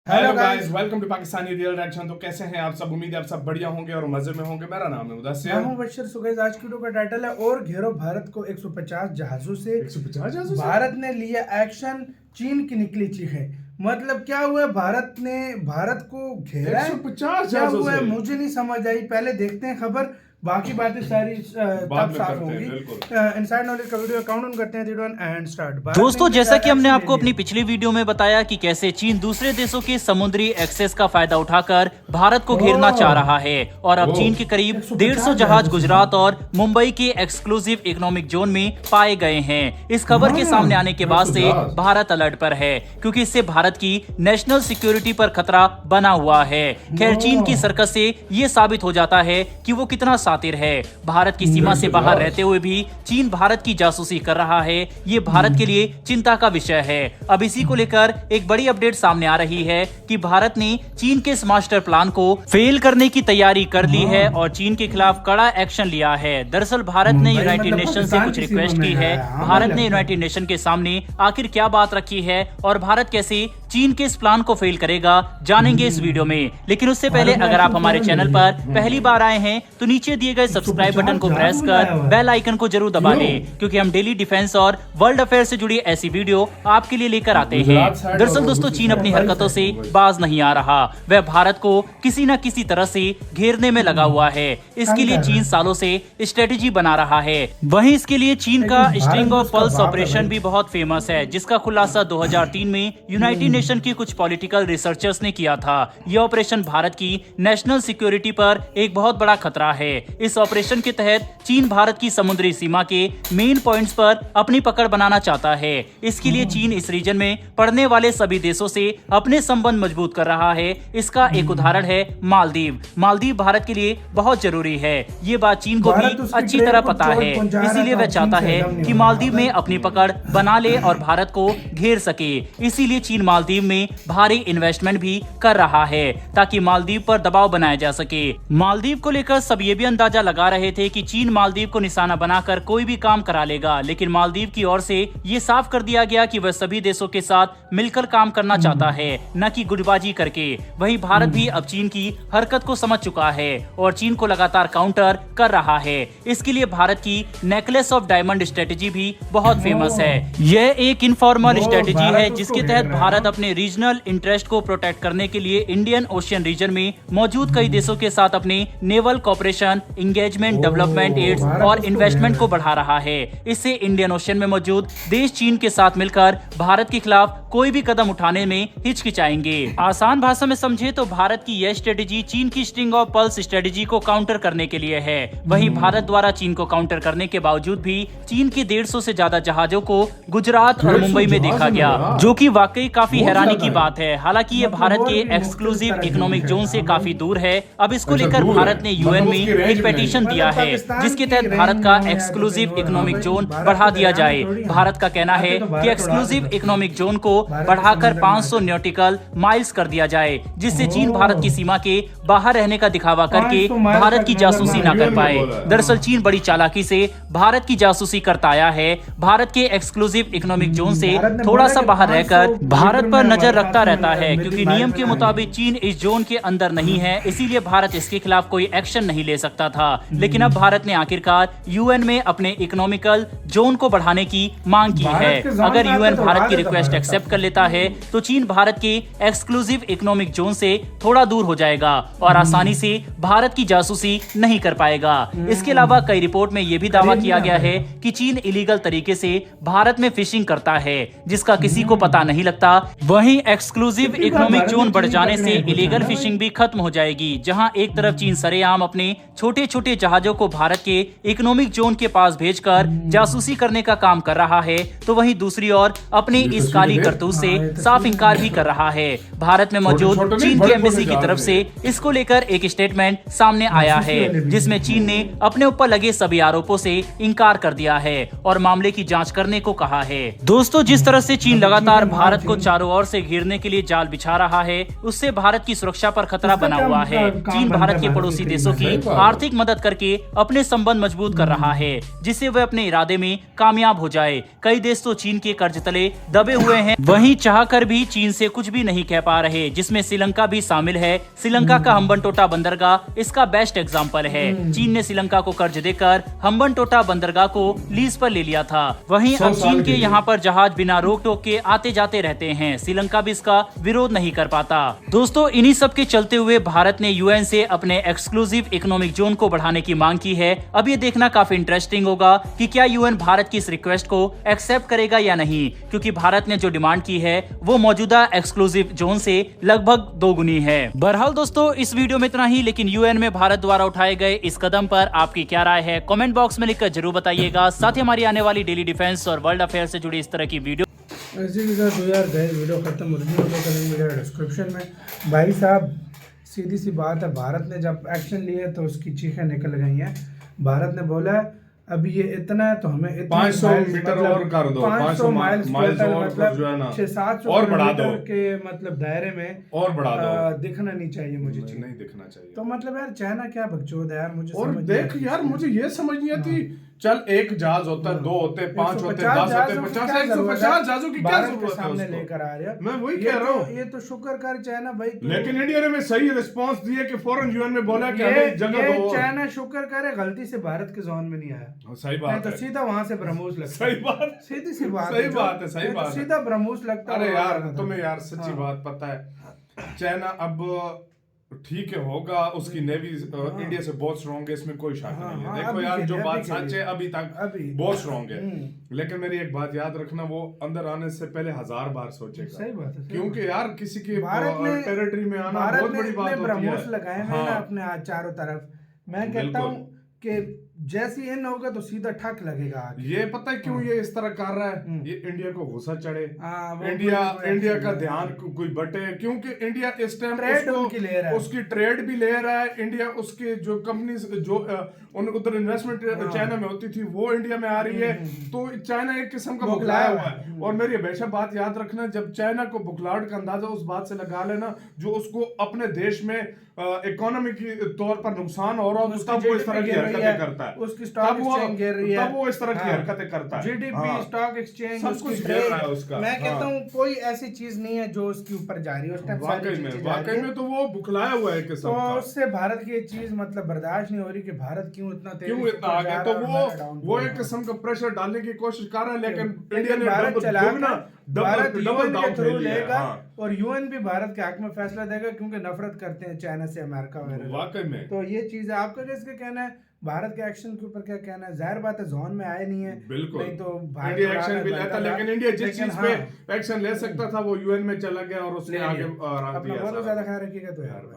Hello guys, welcome to Pakistani real reaction. तो कैसे हैं आप सब? उम्मीद है आप सब बढ़िया होंगे और मजे में होंगे। मेरा नाम है मुदस्सिर। मैं हूं बशीर। सो गाइस, आज की वीडियो का टाइटल है और घेरो भारत को 150 जहाजों से। 150 जहाजों से भारत ने लिया एक्शन, चीन की निकली चीखें। मतलब क्या हुआ? भारत ने भारत को घेरा है। 150 क्या जहाजों हुआ है से मुझे नहीं समझ आई। पहले देखते हैं खबर, बाकी बातें सारी बाद तब में साफ करते हैं, होगी। बिल्कुल। इनसाइड नॉलेज का वीडियो काउंट ऑन करते हैं 3 2 1 एंड स्टार्ट। दोस्तों, जैसा कि हमने आपको अपनी पिछली वीडियो में बताया कि कैसे चीन दूसरे देशों के समुद्री एक्सेस का फायदा उठाकर भारत को घेरना चाह रहा है और अब चीन के करीब 150 जहाज गुजरात और मुंबई के एक्सक्लूसिव इकोनॉमिक जोन में पाए गए हैं। इस खबर के सामने आने के बाद से भारत अलर्ट पर है, क्योंकि इससे भारत की नेशनल सिक्योरिटी पर खतरा बना हुआ है। खैर, चीन की सरकस से ये साबित हो जाता है कि वो कितना शातिर है। भारत की सीमा से बाहर रहते हुए भी चीन भारत की जासूसी कर रहा है। ये भारत के लिए चिंता का विषय है। अब इसी को लेकर एक बड़ी अपडेट सामने आ रही है कि भारत ने चीन के इस मास्टर प्लान को फेल करने की तैयारी कर ली है और चीन के खिलाफ कड़ा एक्शन लिया है। दरअसल भारत ने यूनाइटेड नेशन से कुछ रिक्वेस्ट की है। भारत ने यूनाइटेड नेशन के सामने आखिर क्या बात रखी है और भारत कैसे चीन के इस प्लान को फेल करेगा, जानेंगे इस वीडियो में। लेकिन उससे पहले अगर आप हमारे चैनल पर पहली बार आए हैं तो नीचे दिए गए सब्सक्राइब बटन को प्रेस कर बेल आइकन को जरूर दबा लें, क्योंकि हम डेली डिफेंस और वर्ल्ड अफेयर से जुड़ी ऐसी वीडियो आपके लिए लेकर आते हैं। दरअसल दोस्तों, चीन अपनी हरकतों से बाज नहीं आ रहा। वह भारत को किसी न किसी तरह से घेरने में लगा हुआ है। इसके लिए चीन सालों से स्ट्रेटेजी बना रहा है। वहीं इसके लिए चीन का स्ट्रिंग ऑफ पल्स ऑपरेशन भी बहुत फेमस है, जिसका खुलासा 2003 में यूनाइटेड नेशन की कुछ पॉलिटिकल रिसर्चर्स ने किया था। यह ऑपरेशन भारत की नेशनल सिक्योरिटी पर एक बहुत बड़ा खतरा है। इस ऑपरेशन के तहत चीन भारत की समुद्री सीमा के मेन पॉइंट्स पर अपनी पकड़ बनाना चाहता है। इसके लिए चीन इस रीजन में पड़ने वाले सभी देशों से अपने संबंध मजबूत कर रहा है। इसका एक उदाहरण है मालदीव। मालदीव भारत के लिए बहुत जरूरी है। ये बात चीन को भी अच्छी तरह पता है, इसीलिए वह चाहता है कि मालदीव में अपनी पकड़ बना ले और भारत को घेर सके। इसीलिए चीन मालदीव में भारी इन्वेस्टमेंट भी कर रहा है ताकि मालदीव पर दबाव बनाया जा सके। मालदीव को लेकर सब ये भी अंदाजा लगा रहे थे कि चीन मालदीव को निशाना बनाकर कोई भी काम करा लेगा, लेकिन मालदीव की ओर से ये साफ कर दिया गया कि वह सभी देशों के साथ मिलकर काम करना चाहता है, न कि गुटबाजी करके। वहीं भारत भी अब चीन की हरकत को समझ चुका है और चीन को लगातार काउंटर कर रहा है। इसके लिए भारत की नेकलेस ऑफ डायमंड स्ट्रेटेजी भी बहुत फेमस है। यह एक इनफॉर्मल स्ट्रेटेजी है जिसके तहत भारत अपने रीजनल इंटरेस्ट को प्रोटेक्ट करने के लिए इंडियन ओशियन रीजन में मौजूद कई देशों के साथ अपने naval cooperation, engagement, development aids और इन्वेस्टमेंट को बढ़ा रहा है। इससे इंडियन ओशियन में मौजूद देश चीन के साथ मिलकर भारत के खिलाफ कोई भी कदम उठाने में हिचकिचाएंगे। आसान भाषा में समझे तो भारत की यह स्ट्रेटेजी चीन की स्ट्रिंग ऑफ पल्स स्ट्रेटेजी को काउंटर करने के लिए है। वहीं भारत द्वारा चीन को काउंटर करने के बावजूद भी चीन के 150 से ज्यादा जहाजों को गुजरात और मुंबई में देखा गया, जो कि वाकई काफी हैरानी की बात है। हालांकि ये भारत के एक्सक्लूसिव इकोनॉमिक जोन से काफी दूर है। अब इसको लेकर भारत ने यूएन में एक पिटीशन दिया है, जिसके तहत भारत का एक्सक्लूसिव इकोनॉमिक जोन बढ़ा दिया जाए। भारत का कहना है कि एक्सक्लूसिव इकोनॉमिक जोन को बढ़ाकर 500 नॉटिकल माइल्स कर दिया जाए, जिससे चीन भारत की सीमा के बाहर रहने का दिखावा करके भारत की जासूसी न कर पाए। दरअसल चीन बड़ी चालाकी से भारत की जासूसी करता आया है। भारत के एक्सक्लूसिव इकोनॉमिक जोन से थोड़ा सा बाहर रहकर भारत पर नजर रखता रहता है, क्योंकि नियम के मुताबिक चीन इस जोन के अंदर नहीं है, इसीलिए भारत इसके खिलाफ कोई एक्शन नहीं ले सकता था। लेकिन अब भारत ने आखिरकार यूएन में अपने इकोनॉमिकल जोन को बढ़ाने की मांग की है। अगर यूएन भारत की रिक्वेस्ट एक्सेप्ट कर लेता है तो चीन भारत के एक्सक्लूसिव इकोनॉमिक जोन से थोड़ा दूर हो जाएगा और आसानी से भारत की जासूसी नहीं कर पाएगा। इसके अलावा कई रिपोर्ट में यह भी दावा किया गया है कि चीन इलीगल तरीके से भारत में फिशिंग करता है, जिसका किसी को पता नहीं लगता। वहीं एक्सक्लूसिव इकोनॉमिक जोन बढ़ जाने से इलीगल फिशिंग भी खत्म हो जाएगी। जहां एक तरफ चीन सरेआम अपने छोटे छोटे जहाजों को भारत के इकोनॉमिक जोन के पास भेजकर जासूसी करने का काम कर रहा है, तो वहीं दूसरी ओर अपनी इस काली करतूत से साफ इंकार भी कर रहा है। भारत में मौजूद चीन की एम्बेसी की तरफ से इसको लेकर एक स्टेटमेंट सामने आया है, जिसमें चीन ने अपने ऊपर लगे सभी आरोपों से इंकार कर दिया है और मामले की जांच करने को कहा है। दोस्तों, जिस तरह से चीन लगातार भारत को चारों ओर से घेरने के लिए जाल बिछा रहा है, उससे भारत की सुरक्षा पर खतरा बना हुआ है। चीन भारत के पड़ोसी देशों की आर्थिक मदद करके अपने संबंध मजबूत कर रहा है, जिससे वह अपने इरादे में कामयाब हो जाए। कई देश तो चीन के कर्ज तले दबे हुए हैं। वहीं चाहकर भी चीन से कुछ भी नहीं कह पा रहे, जिसमें श्रीलंका भी शामिल है। श्रीलंका का हम्बनटोटा बंदरगाह इसका बेस्ट एग्जांपल है। चीन ने श्रीलंका को कर्ज देकर हम्बनटोटा बंदरगाह को लीज पर ले लिया था। वहीं अब चीन के यहाँ पर जहाज बिना रोक टोक के आते जाते रहते हैं। श्रीलंका भी इसका विरोध नहीं कर पाता। दोस्तों, इन्हीं सब के चलते हुए भारत ने यूएन से अपने एक्सक्लूसिव इकोनॉमिक जोन को बढ़ाने की मांग की है। अब ये देखना काफी इंटरेस्टिंग होगा कि क्या यूएन भारत की इस रिक्वेस्ट को एक्सेप्ट करेगा या नहीं, क्योंकि भारत ने जो डिमांड की है वो मौजूदा एक्सक्लूसिव जोन से लगभग 2 गुनी है। बहरहाल दोस्तों, इस वीडियो में इतना ही, लेकिन यूएन में भारत द्वारा उठाए गए इस कदम पर आपकी क्या राय है, कमेंट बॉक्स में लिखकर जरूर बताइएगा। साथ ही हमारी आने वाली डेली डिफेंस और वर्ल्ड अफेयर से जुड़ी इस तरह की वीडियो इसी के साथ 2000 वीडियो खत्म हो रही है, करेंगे वीडियो डिस्क्रिप्शन में। भाई साहब, सीधी सी बात है, भारत ने जब एक्शन लिए तो उसकी चीखें निकल गई हैं। भारत ने बोला अभी ये इतना है तो हमें 500 मीटर और कर दो, 500 माइल्स और मतलब जो है ना 600-700 और बढ़ा दो के मतलब दायरे में और बढ़ा दो। दिखना नहीं चाहिए मुझे, नहीं दिखना चाहिए। तो मतलब यार चाइना क्या बकचोद है यार, मुझे और समझ देख यार, मुझे ये समझ नहीं आती। चल, एक जहाज होता है, 2 होते, 5 होते, 10 होते, 50, 150 जहाजों की क्या जरूरत है सामने उसको? लेकर आ रहे हैं। मैं वही कह रहा हूँ। ये तो शुक्र कर चाइना भाई, लेकिन इंडिया ने सही रिस्पांस दिया कि फौरन यूएन में बोला कि हमें जगह दो। चाइना शुक्र करे गलती से भारत के जोन में नहीं आया। सही बात है, तो सीधा वहां से ब्रह्मोस लगता। सही बात, सीधी सी बात, सही बात है, सही बात है, सीधा ब्रह्मोस लगता। अरे यार, तुम्हें यार सच्ची बात पता है, चाइना अब ठीक है होगा, उसकी नेवी इंडिया से बहुत स्ट्रॉन्ग है, इसमें कोई शक नहीं है। देखो यार, जो बात सच है अभी तक बहुत स्ट्रॉन्ग है। लेकिन मेरी एक बात याद रखना, वो अंदर आने से पहले 1000 बार सोचेगा। सही बात है, क्योंकि यार किसी के टेरिटरी में आना भारत बहुत बड़ी बात होती है। ब्रह्मोस लगाए हैं ना अपने चारों तरफ। मैं कहता हूँ कि जैसी इन होगा तो सीधा ठक लगेगा। ये पता है क्यों ये इस तरह कर रहा है? ये इंडिया को गुस्सा चढ़े, इंडिया का ध्यान कोई बटे, क्योंकि इंडिया इस टाइम उसकी ट्रेड भी ले रहा है। इंडिया उसकी जो कंपनी जो उधर इन्वेस्टमेंट चाइना में होती थी वो इंडिया में आ रही है, तो चाइना एक किस्म का बुखलाया हुआ है। और मेरी हमेशा बात याद रखना, जब चाइना को बुखलाहट का अंदाजा उस बात से लगा लेना जो उसको अपने देश में इकोनॉमी के तौर पर नुकसान हो रहा हो, तब वो इस तरह की हरकतें करता है, उसकी स्टॉक एक्सचेंज गिर रही है, तब वो इस तरह की हरकतें करता है। जीडीपी, स्टॉक एक्सचेंज, सब कुछ गिर रहा है उसका। मैं कहता हूँ कोई ऐसी चीज नहीं है जो उसके ऊपर जा रही है उस टाइम। वाकई में तो वो बुखलाया हुआ है किस्म का। तो उससे भारत की ये चीज मतलब बर्दाश्त नहीं हो रही कि भारत क्यों इतना आ गया। तो वो एक किस्म का प्रेशर डालने की कोशिश कर रहा है, लेकिन इंडिया ने भारत यूएन के थ्रू लेगा और यूएन भी भारत के हक में फैसला देगा, क्योंकि नफरत करते हैं चाइना से, अमेरिका वगैरह। वाकई में तो ये चीज है। आपका कैसे कहना है भारत के एक्शन के ऊपर, क्या कहना है? जाहिर बात है जोन में आए नहीं है, बिल्कुल नहीं तो इंडिया एक्शन भी लेता, लेकिन इंडिया जिस चीज पे एक्शन ले सकता था वो यूएन में चला गया और उसने आगे रख दिया। बहुत ज्यादा ख्याल रखिएगा तो यार।